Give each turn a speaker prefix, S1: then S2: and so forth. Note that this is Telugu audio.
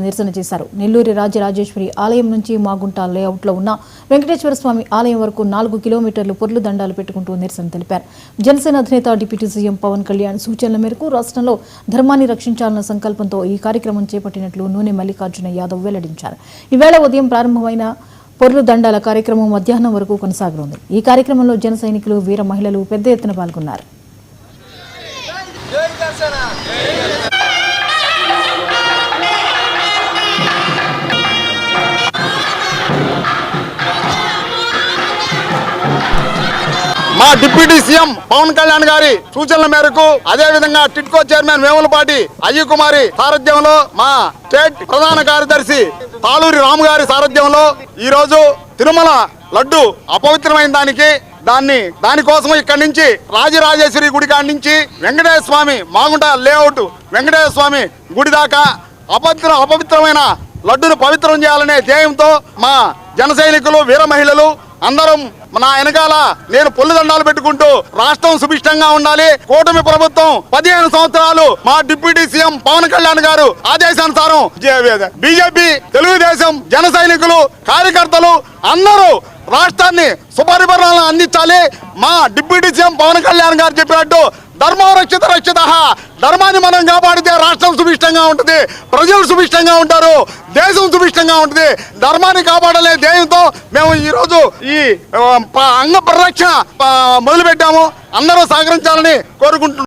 S1: నిరసన చేశారు. నెల్లూరి రాజరాజేశ్వరి ఆలయం నుంచి మాగుంట లేఅవుట్లో ఉన్న వెంకటేశ్వర స్వామి ఆలయం వరకు 4 కిలోమీటర్లు పొర్లు దండాలు పెట్టుకుంటూ నిరసన తెలిపారు. జనసేన అధినేత డిప్యూటీ సీఎం పవన్ కళ్యాణ్ సూచనల మేరకు రాష్ట్రంలో ధర్మాన్ని రక్షించాలన్న సంకల్పంతో ఈ కార్యక్రమం చేపట్టినట్లు నూనె మల్లికార్జున యాదవ్ వెల్లడించారు. ఈవేళ ఉదయం ప్రారంభమైన పొర్లు దండాల కార్యక్రమం మధ్యాహ్నం వరకు కొనసాగనుంది. ఈ కార్యక్రమంలో జన సైనికులు, వీర మహిళలు పెద్ద ఎత్తున పాల్గొన్నారు.
S2: మా డిప్యూటీ సీఎం పవన్ కళ్యాణ్ గారి సూచనల మేరకు, అదే విధంగా టిట్కో చైర్మన్ వేములపాటి అయ్య కుమారి సారథ్యంలో, మా స్టేట్ ప్రధాన కార్యదర్శి తాళూరి రాము గారి సారథ్యంలో ఈ రోజు తిరుమల లడ్డు అపవిత్రమైన దానికోసం ఇక్కడి నుంచి రాజరాజేశ్వరి గుడి కాడి నుంచి వెంకటేశ్వర స్వామి మాగుంట లేఅవుట్ వెంకటేశ్వర స్వామి గుడి దాకా అపవిత్రమైన లడ్డును పవిత్రం చేయాలనే ధ్యేయంతో మా జన సైనికులు, వీర మహిళలు అందరం నా వెనకాల నేను పొల్లు దండాలు పెట్టుకుంటూ రాష్ట్రం సుభిష్టంగా ఉండాలి. కూటమి ప్రభుత్వం 15 సంవత్సరాలు మా డిప్యూటీ సీఎం పవన్ కళ్యాణ్ గారు ఆదేశానుసారం బీజేపీ, తెలుగుదేశం, జన సైనికులు, కార్యకర్తలు అందరూ రాష్ట్రాన్ని సుపరిపాలన అందించాలి. మా డిప్యూటీ సీఎం పవన్ కళ్యాణ్ గారు చెప్పినట్టు ధర్మం రక్షిత రక్షిత, ధర్మాన్ని మనం కాపాడితే రాష్ట్రం సుభిష్టంగా ఉంటుంది, ప్రజలు సుభిష్టంగా ఉంటారు, దేశం సుభిష్టంగా ఉంటుంది. ధర్మాన్ని కాపాడాలనే ధ్యేయంతో మేము ఈరోజు ఈ అంగ పరిరక్షణ మొదలుపెట్టాము. అందరూ సహకరించాలని కోరుకుంటున్నాం.